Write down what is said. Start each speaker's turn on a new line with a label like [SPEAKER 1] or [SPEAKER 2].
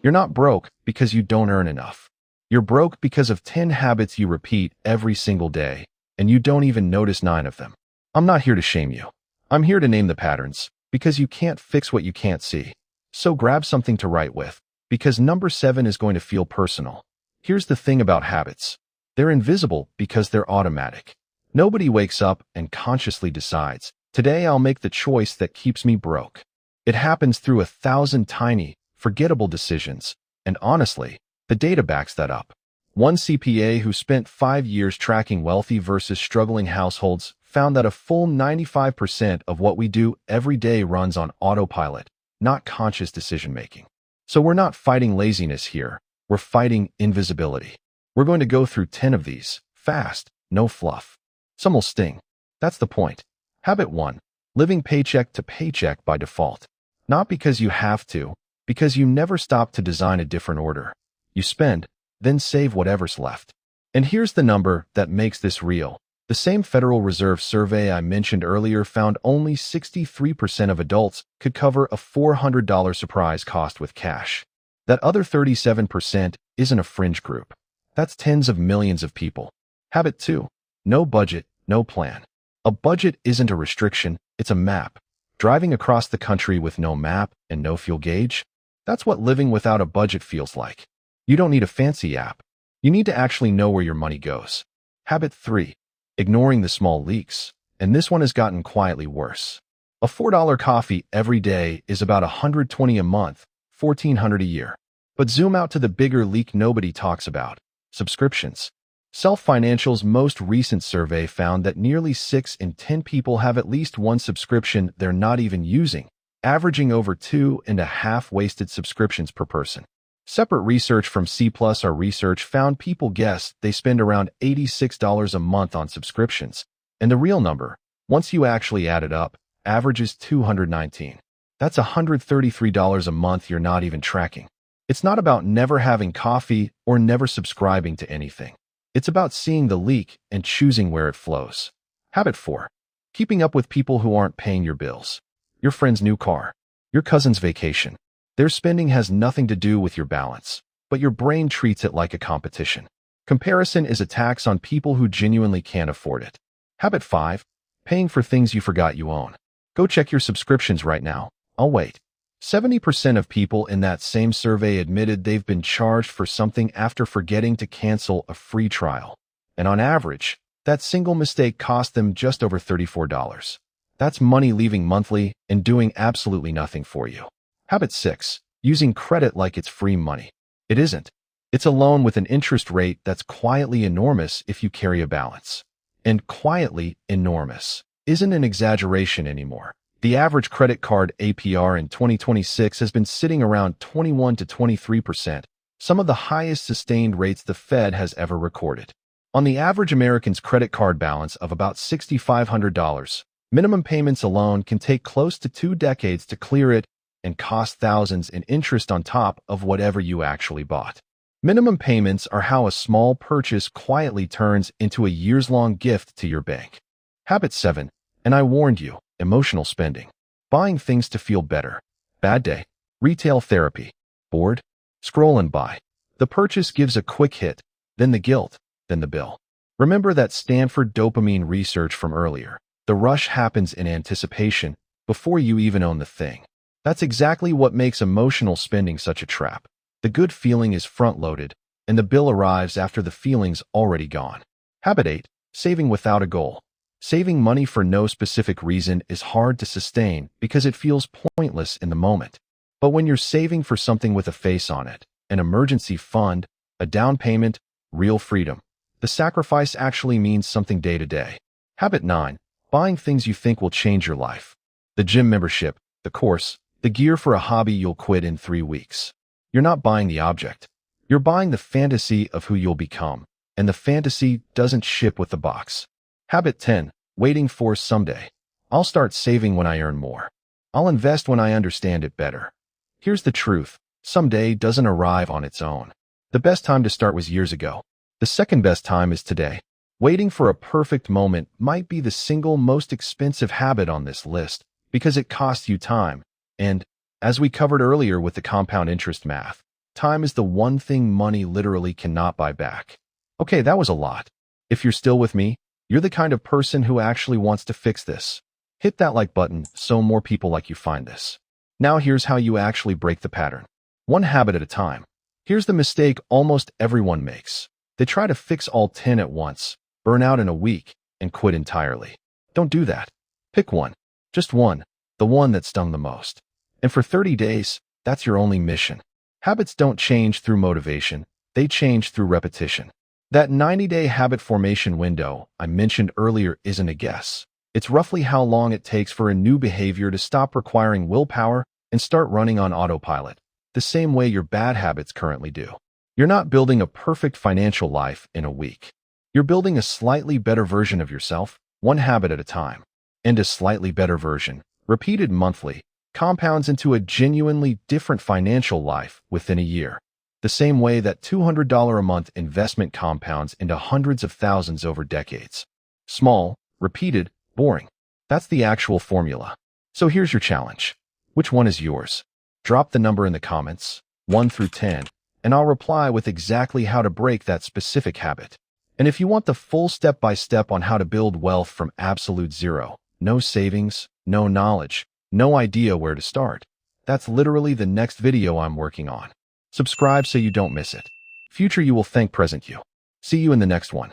[SPEAKER 1] You're not broke because you don't earn enough. You're broke because of 10 habits you repeat every single day, and you don't even notice 9 of them. I'm not here to shame you. I'm here to name the patterns, because you can't fix what you can't see. So grab something to write with, because number 7 is going to feel personal. Here's the thing about habits. They're invisible because they're automatic. Nobody wakes up and consciously decides, today I'll make the choice that keeps me broke. It happens through 1,000 tiny, forgettable decisions, and honestly, the data backs that up. One CPA who spent 5 years tracking wealthy versus struggling households found that a full 95% of what we do every day runs on autopilot, not conscious decision-making. So we're not fighting laziness here, we're fighting invisibility. We're going to go through 10 of these, fast, no fluff. Some will sting. That's the point. Habit 1. Living paycheck to paycheck by default. Not because you have to, because you never stop to design a different order. You spend, then save whatever's left. And here's the number that makes this real. The same Federal Reserve survey I mentioned earlier found only 63% of adults could cover a $400 surprise cost with cash. That other 37% isn't a fringe group. That's tens of millions of people. Habit 2. No budget, no plan. A budget isn't a restriction, it's a map. Driving across the country with no map and no fuel gauge? That's what living without a budget feels like. You don't need a fancy app. You need to actually know where your money goes. Habit 3. Ignoring the small leaks. And this one has gotten quietly worse. A $4 coffee every day is about $120 a month, $1,400 a year. But zoom out to the bigger leak nobody talks about. Subscriptions. Self Financial's most recent survey found that nearly 6 in 10 people have at least one subscription they're not even using, averaging over 2.5 wasted subscriptions per person. Separate research from C+R Research found people guessed they spend around $86 a month on subscriptions, and the real number, once you actually add it up, averages $219. That's $133 a month you're not even tracking. It's not about never having coffee or never subscribing to anything. It's about seeing the leak and choosing where it flows. Habit 4. Keeping up with people who aren't paying your bills. Your friend's new car. Your cousin's vacation. Their spending has nothing to do with your balance, but your brain treats it like a competition. Comparison is a tax on people who genuinely can't afford it. Habit 5. Paying for things you forgot you own. Go check your subscriptions right now. I'll wait. 70% of people in that same survey admitted they've been charged for something after forgetting to cancel a free trial. And on average, that single mistake cost them just over $34. That's money leaving monthly and doing absolutely nothing for you. Habit 6. Using credit like it's free money. It isn't. It's a loan with an interest rate that's quietly enormous if you carry a balance. And quietly enormous isn't an exaggeration anymore. The average credit card APR in 2026 has been sitting around 21 to 23%, some of the highest sustained rates the Fed has ever recorded. On the average American's credit card balance of about $6,500, minimum payments alone can take close to 2 decades to clear it and cost thousands in interest on top of whatever you actually bought. Minimum payments are how a small purchase quietly turns into a years-long gift to your bank. Habit 7. And I warned you. Emotional spending. Buying things to feel better. Bad day. Retail therapy. Bored. Scroll and buy. The purchase gives a quick hit, then the guilt, then the bill. Remember that Stanford dopamine research from earlier. The rush happens in anticipation before you even own the thing. That's exactly what makes emotional spending such a trap. The good feeling is front-loaded, and the bill arrives after the feeling's already gone. Habit 8. Saving without a goal. Saving money for no specific reason is hard to sustain because it feels pointless in the moment. But when you're saving for something with a face on it, an emergency fund, a down payment, real freedom, the sacrifice actually means something day to day. Habit 9. Buying things you think will change your life. The gym membership, the course, the gear for a hobby you'll quit in 3 weeks. You're not buying the object. You're buying the fantasy of who you'll become, and the fantasy doesn't ship with the box. Habit 10. Waiting for someday. I'll start saving when I earn more. I'll invest when I understand it better. Here's the truth. Someday doesn't arrive on its own. The best time to start was years ago. The second best time is today. Waiting for a perfect moment might be the single most expensive habit on this list because it costs you time. And, as we covered earlier with the compound interest math, Time is the one thing money literally cannot buy back. Okay, that was a lot. If you're still with me, you're the kind of person who actually wants to fix this. Hit that like button so more people like you find this. Now here's how you actually break the pattern. One habit at a time. Here's the mistake almost everyone makes. They try to fix all 10 at once, burn out in a week, and quit entirely. Don't do that. Pick one. Just one. The one that stung the most. And for 30 days, that's your only mission. Habits don't change through motivation. They change through repetition. That 90-day habit formation window I mentioned earlier isn't a guess. It's roughly how long it takes for a new behavior to stop requiring willpower and start running on autopilot, the same way your bad habits currently do. You're not building a perfect financial life in a week. You're building a slightly better version of yourself, one habit at a time. And a slightly better version, repeated monthly, compounds into a genuinely different financial life within a year. The same way that $200 a month investment compounds into hundreds of thousands over decades. Small, repeated, boring. That's the actual formula. So here's your challenge. Which one is yours? Drop the number in the comments, 1 through 10, and I'll reply with exactly how to break that specific habit. And if you want the full step-by-step on how to build wealth from absolute zero, no savings, no knowledge, no idea where to start, that's literally the next video I'm working on. Subscribe so you don't miss it. Future you will thank present you. See you in the next one.